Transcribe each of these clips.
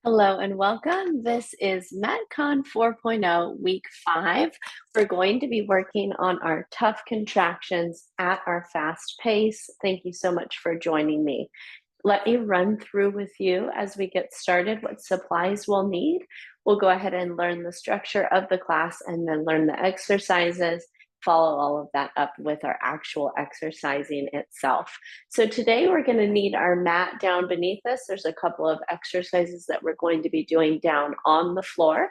Hello and welcome. This is MetCon 4.0, week 5. We're going to be working on our tough contractions at our fast pace. Thank you so much for joining me. Let me run through with you as we get started what supplies we'll need. We'll go ahead and learn the structure of the class and then learn the exercises, follow all of that up with our actual exercising itself. So today we're going to need our mat down beneath us. There's a couple of exercises that we're going to be doing down on the floor.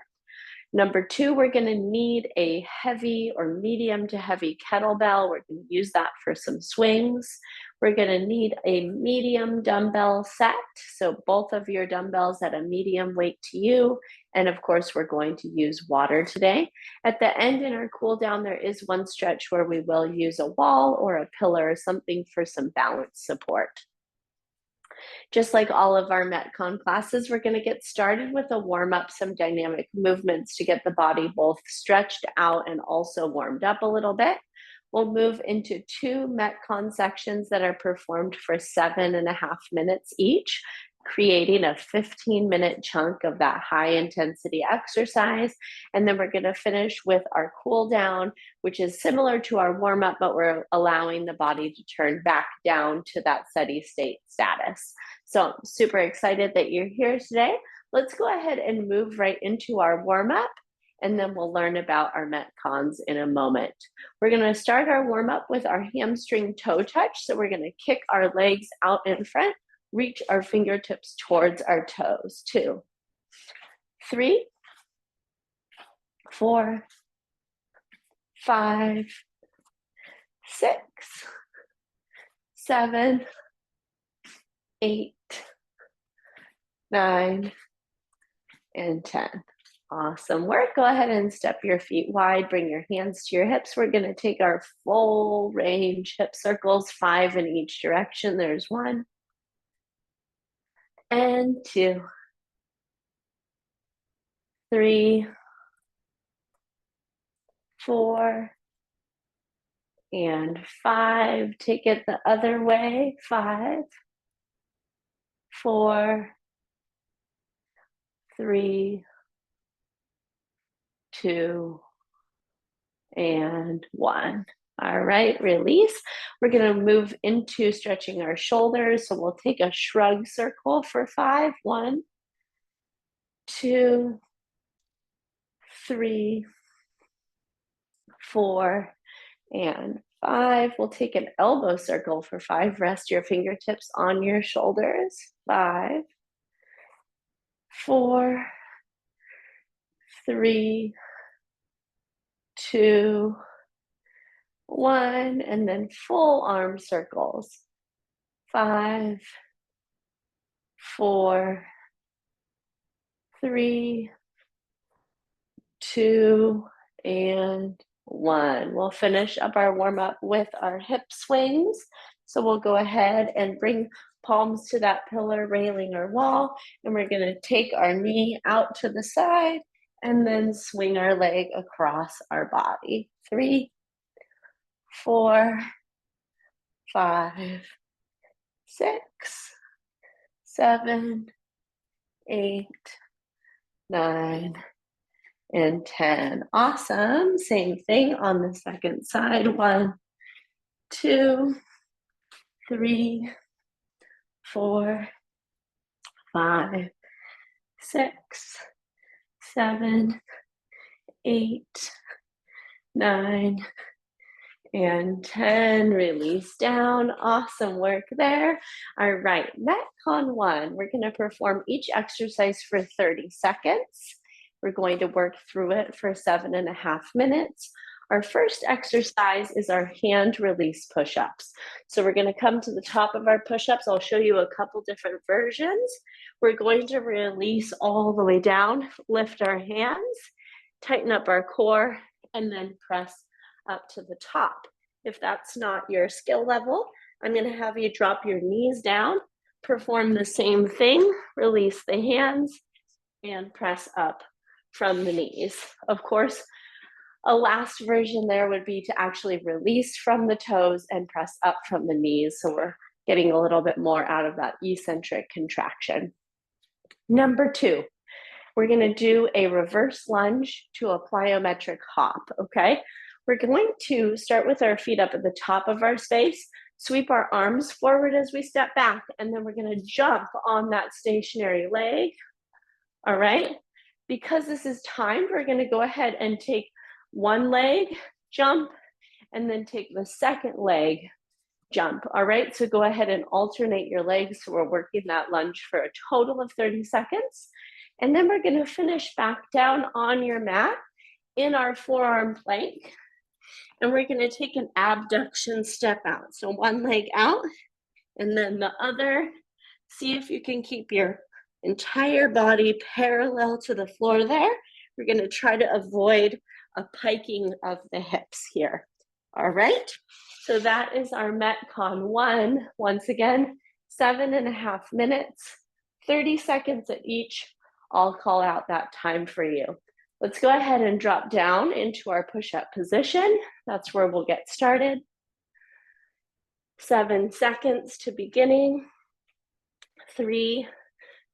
Number 2, we're going to need a heavy or medium to heavy kettlebell. We're going to use that for some swings. We're going to need a medium dumbbell set. So both of your dumbbells at a medium weight to you. And of course, we're going to use water today. At the end in our cool down, there is one stretch where we will use a wall or a pillar or something for some balance support. Just like all of our MetCon classes, we're going to get started with a warm-up, some dynamic movements to get the body both stretched out and also warmed up a little bit. We'll move into 2 MetCon sections that are performed for 7.5 minutes each, creating a 15-minute chunk of that high-intensity exercise. And then we're going to finish with our cool down, which is similar to our warm-up, but we're allowing the body to turn back down to that steady state status. So I'm super excited that you're here today. Let's go ahead and move right into our warm-up, and then we'll learn about our MetCons in a moment. We're going to start our warm-up with our hamstring toe touch. So we're going to kick our legs out in front, reach our fingertips towards our toes. 2, 3, 4, 5, 6, 7, 8, 9, and 10. Awesome work. Go ahead and step your feet wide, bring your hands to your hips. We're going to take our full range hip circles, 5 in each direction. There's 1 and 2, 3, 4, and 5. Take it the other way. 5, 4, 3, 2, and 1. All right, release. We're going to move into stretching our shoulders. So we'll take a shrug circle for 5. 1, 2, 3, 4, and 5. We'll take an elbow circle for 5. Rest your fingertips on your shoulders. 5, 4, 3, 2, 1, and then full arm circles. 5, 4, 3, 2, and 1. We'll finish up our warm-up with our hip swings. So we'll go ahead and bring palms to that pillar, railing, or wall, and we're going to take our knee out to the side and then swing our leg across our body. 3, 4, 5, 6, 7, 8, 9, and 10. Awesome. Same thing on the second side. 1, 2, 3, 4, 5, 6, 7, 8, 9, and 10. Release down. Awesome work there. All right, MetCon 1. We're going to perform each exercise for 30 seconds. We're going to work through it for 7.5 minutes. Our first exercise is our hand release push-ups. So we're going to come to the top of our push-ups. I'll show you a couple different versions. We're going to release all the way down, lift our hands, tighten up our core, and then press up to the top. If that's not your skill level, I'm going to have you drop your knees down, perform the same thing, release the hands, and press up from the knees. Of course, a last version there would be to actually release from the toes and press up from the knees. So we're getting a little bit more out of that eccentric contraction. Number 2, we're going to do a reverse lunge to a plyometric hop, okay? We're going to start with our feet up at the top of our space, sweep our arms forward as we step back, and then we're going to jump on that stationary leg, all right? Because this is timed, we're going to go ahead and take one leg, jump, and then take the second leg, jump, all right? So go ahead and alternate your legs. So we're working that lunge for a total of 30 seconds. And then we're gonna finish back down on your mat in our forearm plank. And we're gonna take an abduction step out. So one leg out and then the other. See if you can keep your entire body parallel to the floor there. We're gonna try to avoid a piking of the hips here, all right? So that is our MetCon 1. Once again, 7.5 minutes, 30 seconds at each. I'll call out that time for you. Let's go ahead and drop down into our push-up position. That's where we'll get started. 7 seconds to beginning. 3,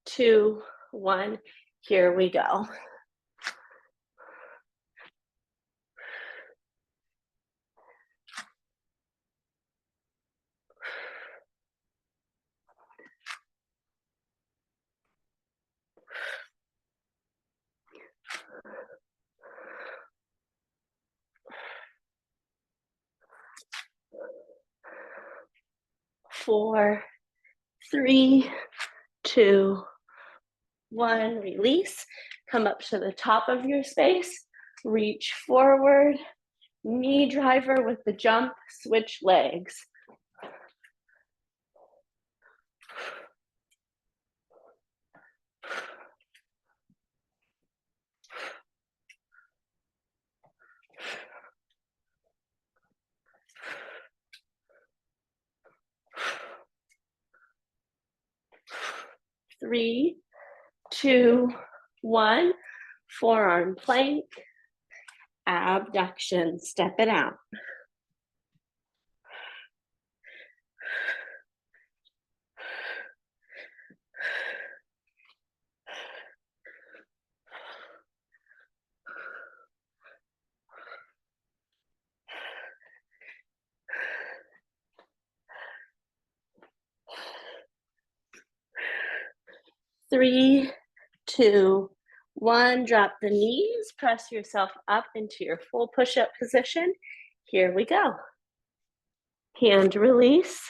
2, 1. Here we go. Four, 3, 2, 1. Release. Come up to the top of your space. Reach forward. Knee driver with the jump. Switch legs. Three, 2, 1. Forearm plank. Abduction. Step it out. Three, 2, 1. Drop the knees. Press yourself up into your full push-up position. Here we go. Hand release.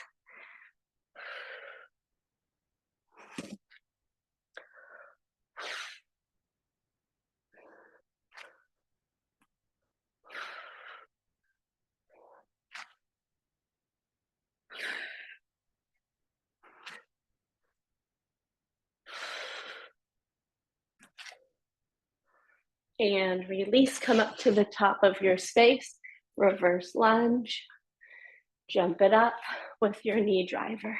And release. Come up to the top of your space. Reverse lunge. Jump it up with your knee driver.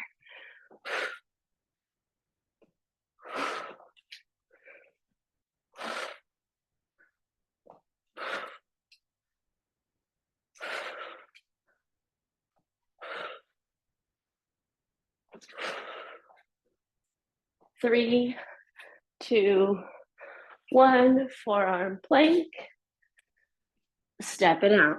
Three, 2, 1. Forearm plank. Step it out.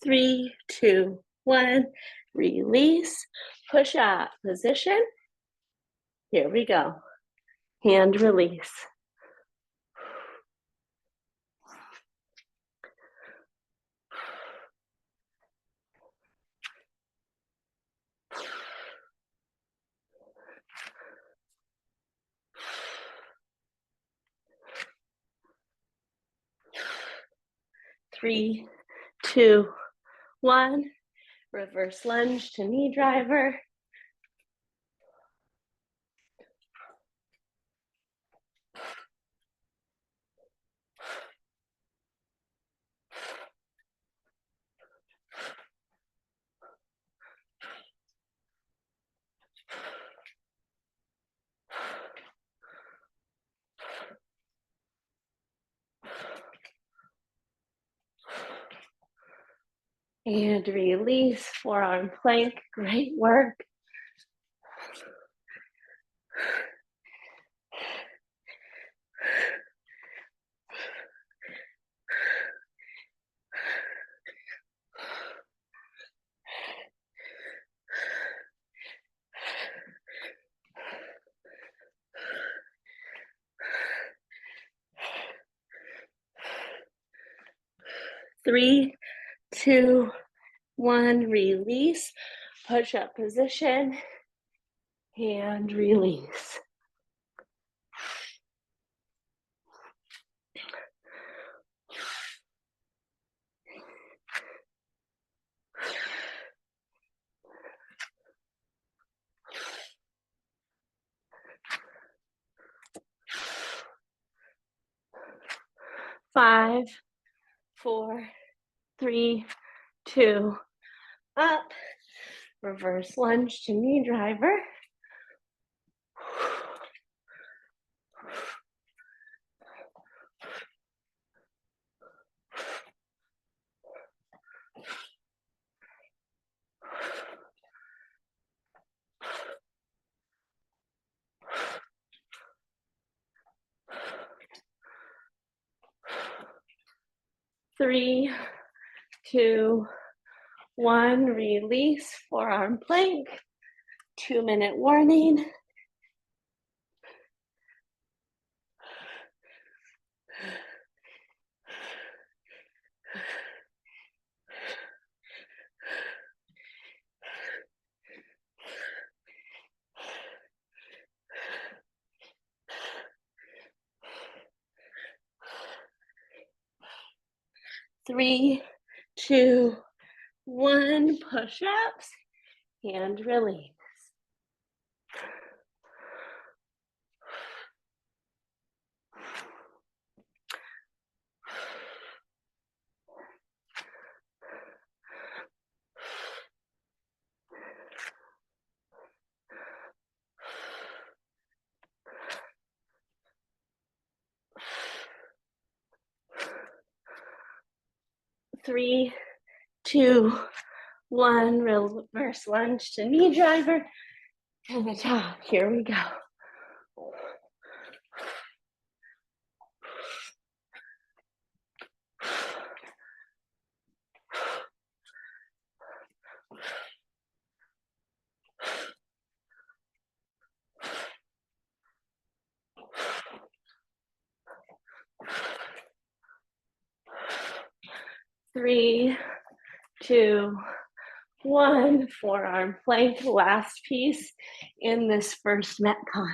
Three, 2, 1. Release. Push up position. Here we go. Hand release. Three, 2, 1. Reverse lunge to knee driver. And release, forearm plank, great work. Three, two, one, release, push up position, and release. Five, four, three, two, up. Reverse lunge to knee driver. Three, two, one, release, forearm plank, 2-minute warning. Three, two, one, push-ups and release. Three, two, one, reverse lunge to knee driver to the top. Here we go. Three, two, one, forearm plank, last piece in this first MetCon.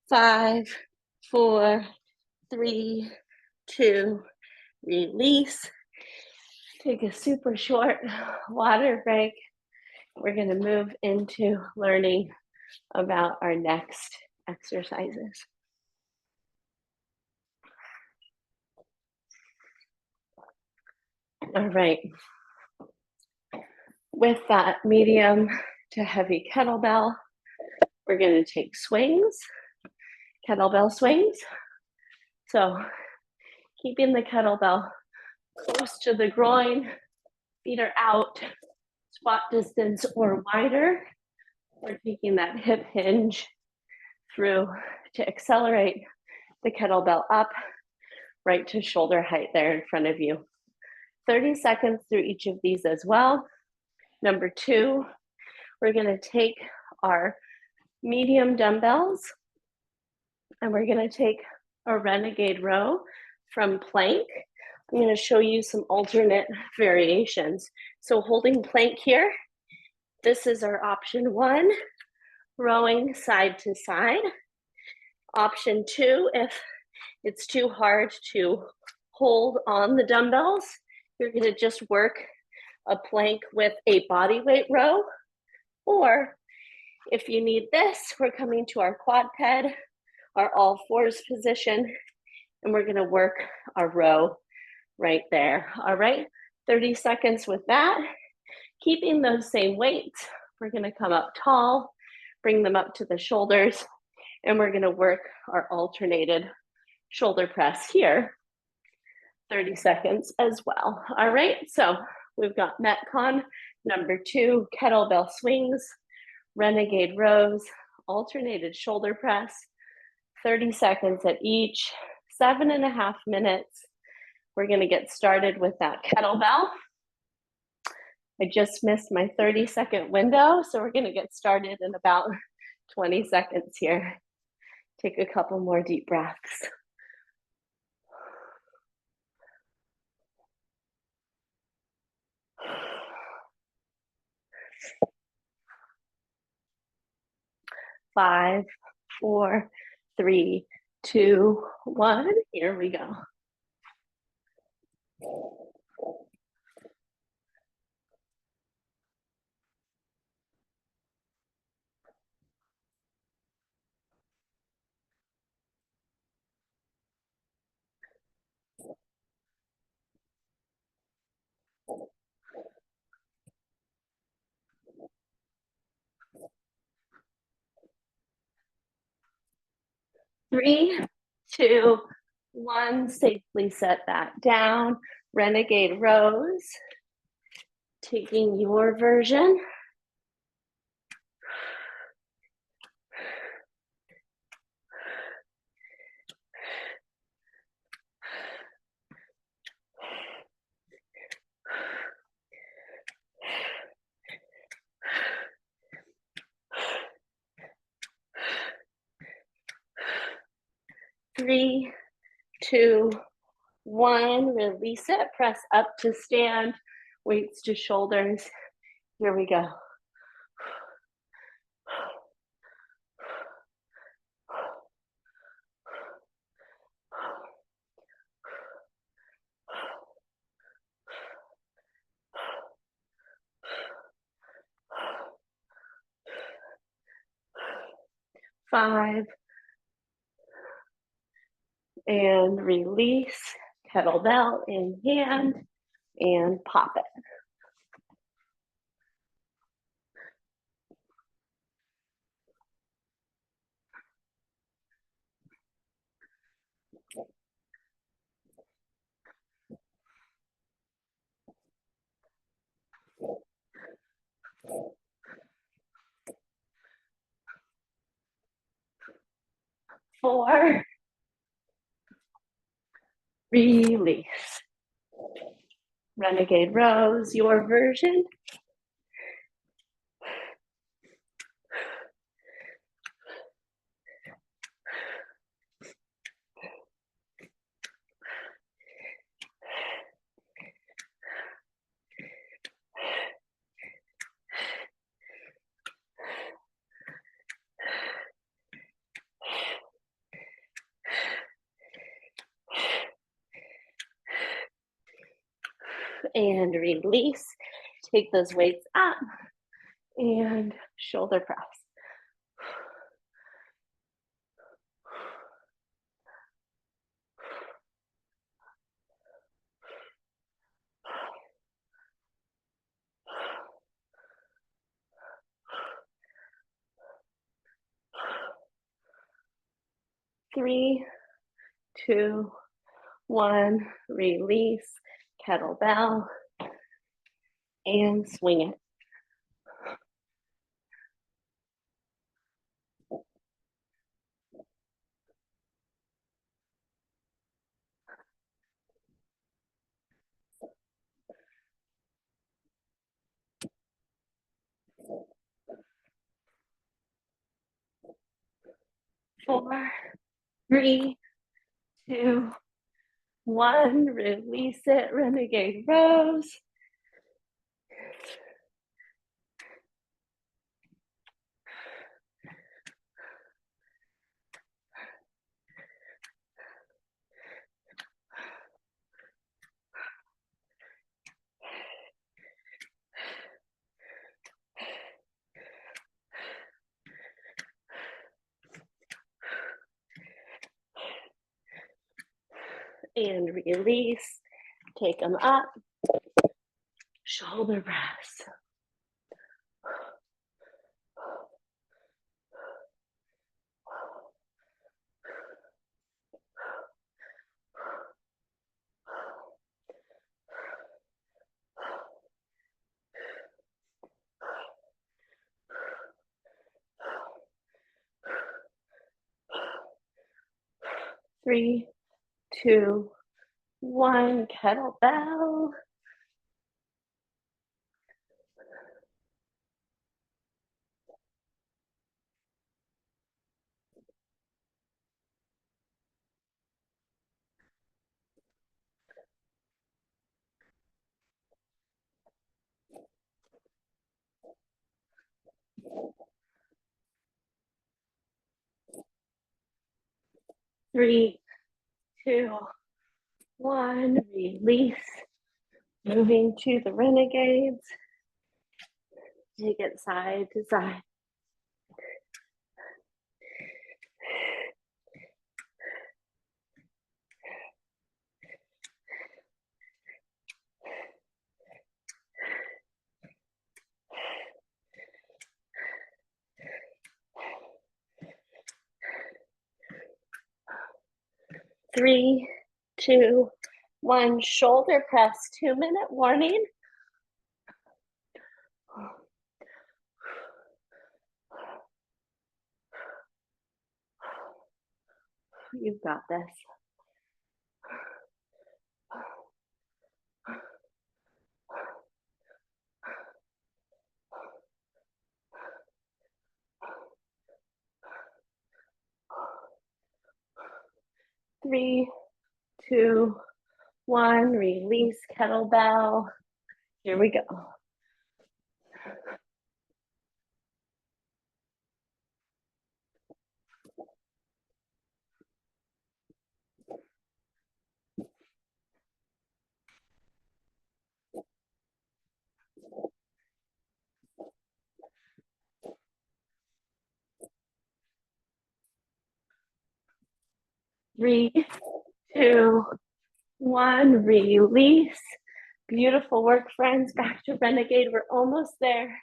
Five, four, three, two, release. Take a super short water break. We're going to move into learning about our next exercises. All right. With that medium to heavy kettlebell, we're going to take swings, kettlebell swings. So keeping the kettlebell close to the groin, feet are out, squat distance or wider. We're taking that hip hinge through to accelerate the kettlebell up right to shoulder height there in front of you. 30 seconds through each of these as well. Number two, we're going to take our medium dumbbells and we're going to take a renegade row from plank. I'm going to show you some alternate variations. So holding plank here, this is our option one, rowing side to side. Option two, if it's too hard to hold on the dumbbells, you're going to just work a plank with a body weight row. Or if you need this, we're coming to our quadruped, our all fours position, and and we're gonna work our row right there. All right, 30 seconds with that. Keeping those same weights, we're gonna come up tall, bring them up to the shoulders, and we're gonna work our alternated shoulder press here, 30 seconds as well. All right, so we've got MetCon number 2, kettlebell swings, renegade rows, alternated shoulder press, 30 seconds at each, 7.5 minutes. We're gonna get started with that kettlebell. I just missed my 30-second window, so we're gonna get started in about 20 seconds here. Take a couple more deep breaths. Five, four, three, two, one. Here we go. Three, two, one. Safely set that down. Renegade rows. Taking your version. Three, two, one. Release it. Press up to stand. Weights to shoulders. Here we go. Five, and release. Kettlebell in hand and pop it. 4, release. Renegade rows, your version. And release. Take those weights up and shoulder press. Three, two, one. Release. Kettlebell and swing it. 4, 3, 2, 1. Release it. Renegade rows. and release. Take them up. Shoulder press. Three, two, one, kettlebell. Three, two, one, release. Moving to the renegades. Take it side to side. Three, two, one, shoulder press, 2-minute warning. You've got this. Three, two, one, release kettlebell. Here we go. Three, two, one, release. Beautiful work, friends. Back to renegade. We're almost there.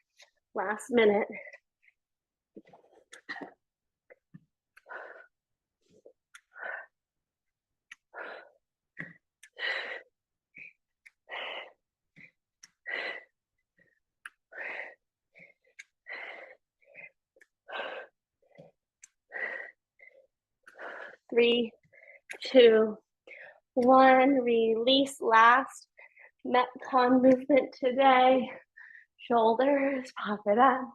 Last minute. Three, two, one, release. Last MetCon movement today. Shoulders, pop it up.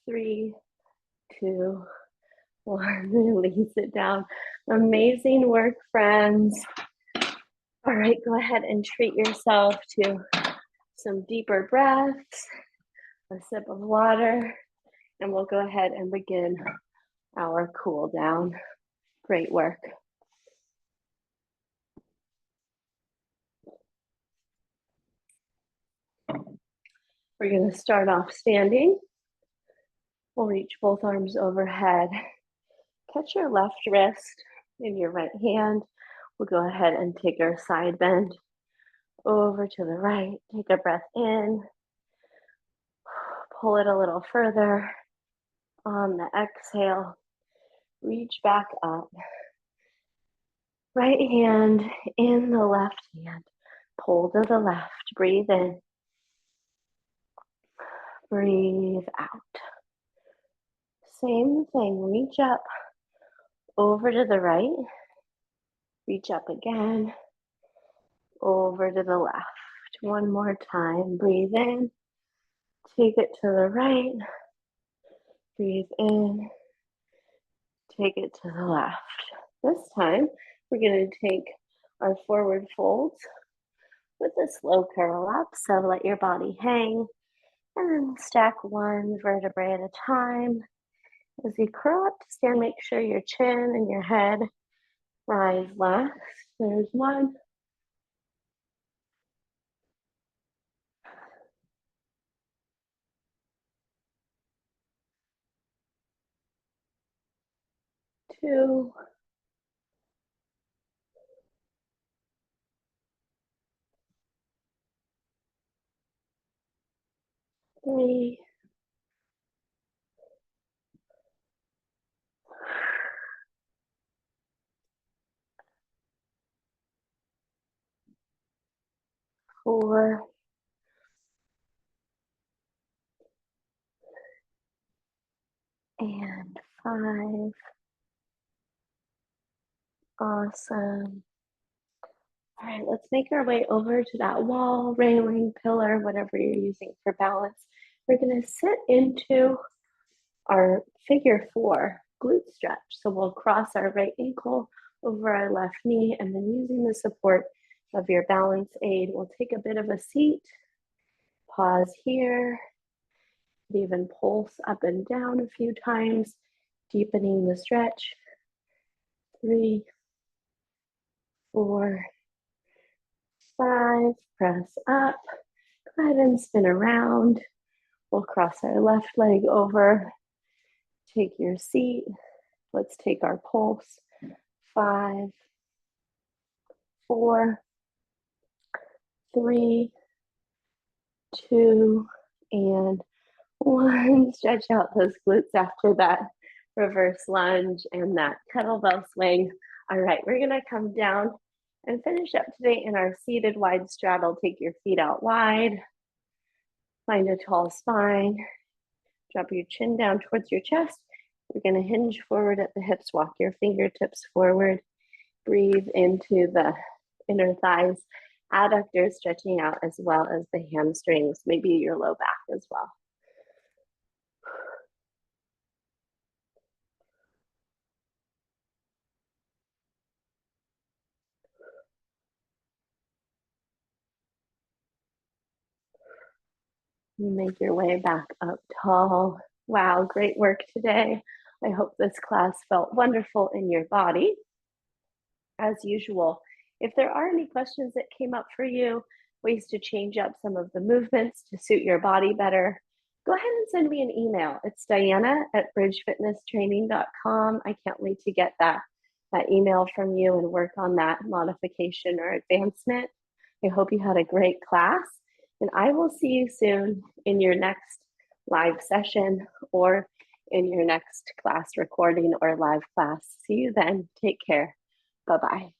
Three, two, one, release it down. Amazing work, friends. All right, go ahead and treat yourself to some deeper breaths, a sip of water, and we'll go ahead and begin our cool down. Great work. We're going to start off standing. We'll reach both arms overhead. Catch your left wrist in your right hand. We'll go ahead and take our side bend over to the right. Take a breath in. Pull it a little further. On the exhale, reach back up. Right hand in the left hand. Pull to the left. Breathe in. Breathe out. Same thing. Reach up over to the right. Reach up again. Over to the left. One more time. Breathe in. Take it to the right. Breathe in. Take it to the left. This time, we're going to take our forward folds with a slow curl up. So let your body hang and then stack one vertebrae at a time. As you curl up to stand, make sure your chin and your head rise left. There's one. 2, 3, 4, and 5. Awesome. All right, let's make our way over to that wall, railing, pillar, whatever you're using for balance. We're going to sit into our figure 4 glute stretch. So we'll cross our right ankle over our left knee, and then using the support of your balance aid, we'll take a bit of a seat, pause here, even pulse up and down a few times, deepening the stretch. 3, 4, 5, press up. Go ahead and spin around. We'll cross our left leg over. Take your seat. Let's take our pulse. 5, 4, 3, 2, and 1. Stretch out those glutes after that reverse lunge and that kettlebell swing. All right, we're gonna come down and finish up today in our seated wide straddle. Take your feet out wide. Find a tall spine. Drop your chin down towards your chest. We're gonna hinge forward at the hips. Walk your fingertips forward. Breathe into the inner thighs. Adductors stretching out as well as the hamstrings, maybe your low back as well. You make your way back up tall. Wow, great work today. I hope this class felt wonderful in your body. As usual, if there are any questions that came up for you, ways to change up some of the movements to suit your body better, go ahead and send me an email. It's diana@bridgefitnesstraining.com. I can't wait to get that email from you and work on that modification or advancement. I hope you had a great class, and I will see you soon in your next live session or in your next class recording or live class. See you then. Take care. Bye-bye.